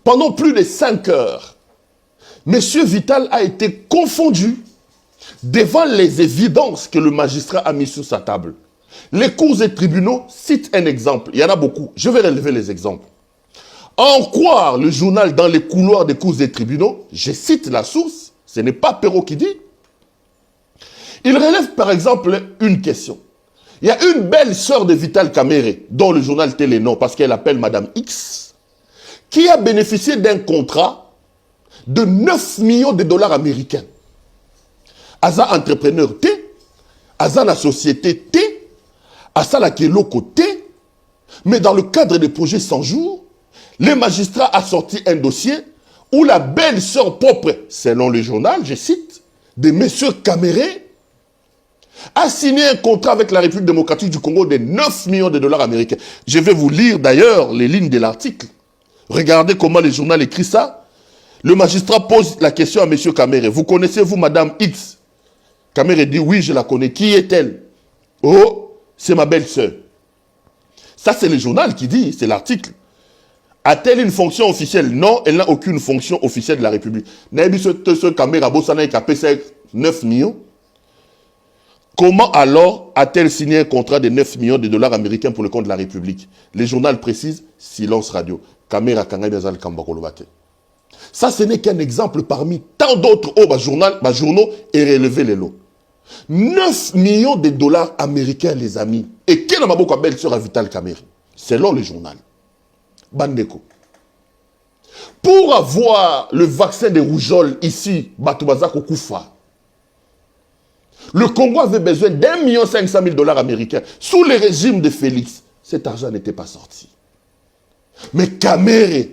Pendant plus de 5 heures, M. Vital a été confondu devant les évidences que le magistrat a mis sur sa table. Les cours et tribunaux citent un exemple. Il y en a beaucoup. Je vais relever les exemples. En croire le journal dans les couloirs des cours et tribunaux, je cite la source, ce n'est pas Perrault qui dit. Il relève par exemple une question. Il y a une belle sœur de Vital Kamere, dont le journal Télénon, parce qu'elle appelle Madame X, qui a bénéficié d'un contrat de 9 millions de dollars américains. Aza entrepreneur T, Aza la société T, Asa la Keloko T, mais dans le cadre des projets 100 jours, le magistrat a sorti un dossier où la belle-sœur propre, selon le journal, je cite, de M. Kamere, a signé un contrat avec la République démocratique du Congo de 9 millions de dollars américains. Je vais vous lire d'ailleurs les lignes de l'article. Regardez comment le journal écrit ça. Le magistrat pose la question à M. Kamere. Vous connaissez-vous Madame X? Kamere dit oui, je la connais. Qui est-elle? Oh, c'est ma belle-sœur. Ça, c'est le journal qui dit, c'est l'article. A-t-elle une fonction officielle? Non, elle n'a aucune fonction officielle de la République. N'a-t-elle ce Kamere Bossana qui a payé 9 millions? Comment alors a-t-elle signé un contrat de 9 millions de dollars américains pour le compte de la République? Le journal précise, silence radio. Kamera Kangay Bezal Kambakolobate. Ça, ce n'est qu'un exemple parmi tant d'autres journaux et relevé les lots. 9 millions de dollars américains, les amis. Et quel maboko a belle sœur à Vital Kamere? Selon le journal. Bandeko. Pour avoir le vaccin de rougeole ici, Batoubaza Kokoufa, le Congo avait besoin d'1,5 million américains. Sous le régime de Félix, cet argent n'était pas sorti. Mais Kamere,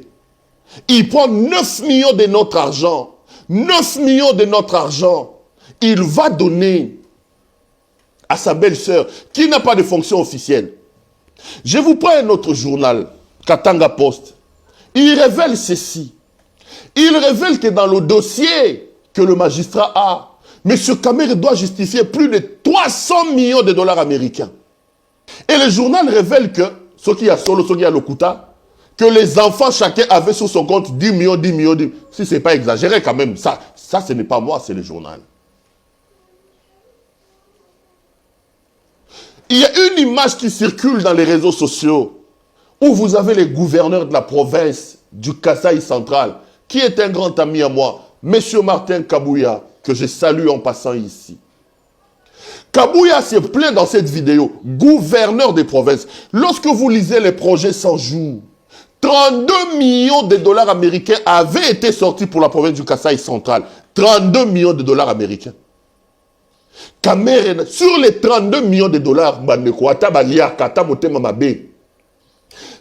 il prend 9 millions de notre argent. 9 millions de notre argent. Il va donner à sa belle-sœur, qui n'a pas de fonction officielle. Je vous prends un autre journal, Katanga Post. Il révèle ceci. Il révèle que dans le dossier que le magistrat a, M. Kamere doit justifier plus de 300 millions de dollars américains. Et le journal révèle que, ce qui a solo, ce qui a l'Okuta, que les enfants, chacun avait sur son compte 10 millions, 10 millions, 10 millions. Si ce n'est pas exagéré quand même, ça ce n'est pas moi, c'est le journal. Il y a une image qui circule dans les réseaux sociaux où vous avez les gouverneurs de la province du Kasaï central, qui est un grand ami à moi, M. Martin Kabouya, que je salue en passant ici. Kabouya se plaint dans cette vidéo, gouverneur des provinces. Lorsque vous lisez les projets 100 jours, 32 millions de dollars américains avaient été sortis pour la province du Kasaï central. 32 millions de dollars américains. Kamere, sur les 32 millions de dollars,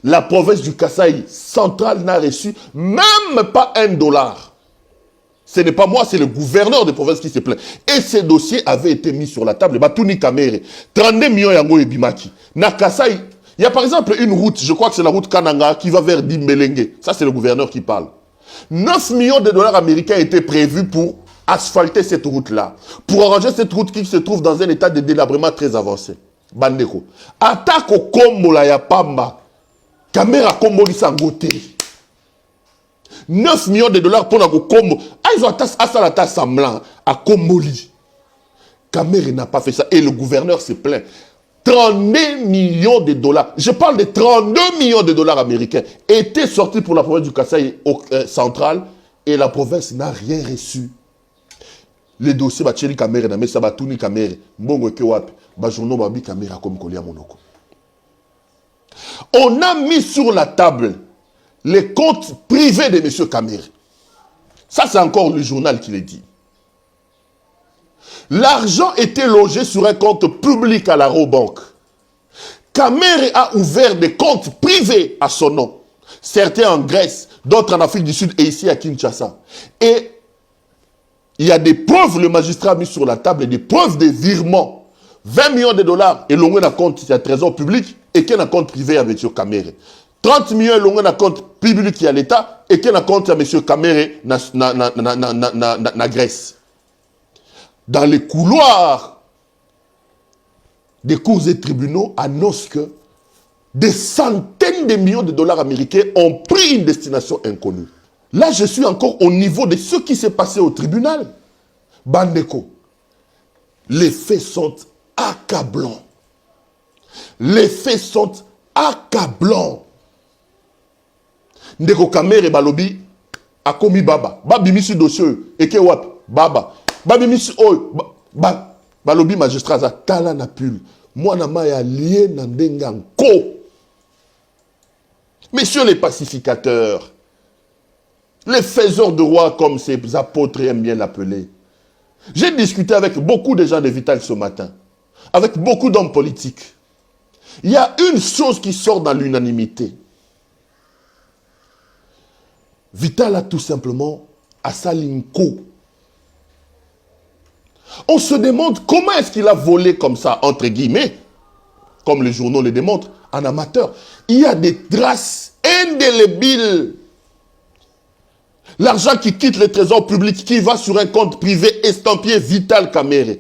la province du Kasaï central n'a reçu même pas $1. Ce n'est pas moi, c'est le gouverneur de province qui se plaint. Et ces dossiers avaient été mis sur la table. Batouni Kamere, 32 millions yango et Bimaki. Na Kasaï, il y a par exemple une route, je crois que c'est la route Kananga, qui va vers Dimbelenge. Ça, c'est le gouverneur qui parle. 9 millions de dollars américains étaient prévus pour asphalter cette route-là. Pour arranger cette route qui se trouve dans un état de délabrement très avancé. Bandeko. Attaque au Kombola ya Pamba. Kamera Komboli Sangote. 9 millions de dollars pour la Kombo. Ah, ils ont attaqué semblant à Komboli. Kamere n'a pas fait ça. Et le gouverneur se plaint. 32 millions de dollars. Je parle de 32 millions de dollars américains. Étaient sortis pour la province du Kasaï central. Et la province n'a rien reçu. Les dossiers, Bacheli Kamere, Namesa Batouni Kamere, Mbongo Kewap, Bajourno Babi Kamere, comme Kolia Monoko. On a mis sur la table les comptes privés de M. Kamere. Ça, c'est encore le journal qui le dit. L'argent était logé sur un compte public à la Robank. Kamere a ouvert des comptes privés à son nom. Certains en Grèce, d'autres en Afrique du Sud et ici à Kinshasa. Et il y a des preuves, le magistrat a mis sur la table, des preuves de virements. 20 millions de dollars et l'on a un compte qui est un trésor public et qui a un compte privé à M. Kamere. 30 millions et l'on a un compte public qui est à l'État et qui a un compte à M. Kamere na Grèce. Dans les couloirs des cours et tribunaux annoncent que des centaines de millions de dollars américains ont pris une destination inconnue. Là, je suis encore au niveau de ce qui s'est passé au tribunal. Bandeko, les faits sont accablants. Les faits sont accablants. Ndeko Kamere balobi akomi baba. Babi misi dossier eke wap baba. Babi misi oy balobi magistrat za tala na pul. Mwana maya lié na ndenga nko. Messieurs les pacificateurs, les faiseurs de rois comme ces apôtres aiment bien l'appeler. J'ai discuté avec beaucoup de gens de Vital ce matin, avec beaucoup d'hommes politiques. Il y a une chose qui sort dans l'unanimité. Vital a tout simplement Asalinko. On se demande comment est-ce qu'il a volé comme ça, entre guillemets, comme les journaux le démontrent, en amateur. Il y a des traces indélébiles. L'argent qui quitte le trésor public, qui va sur un compte privé estampillé Vital Kamere.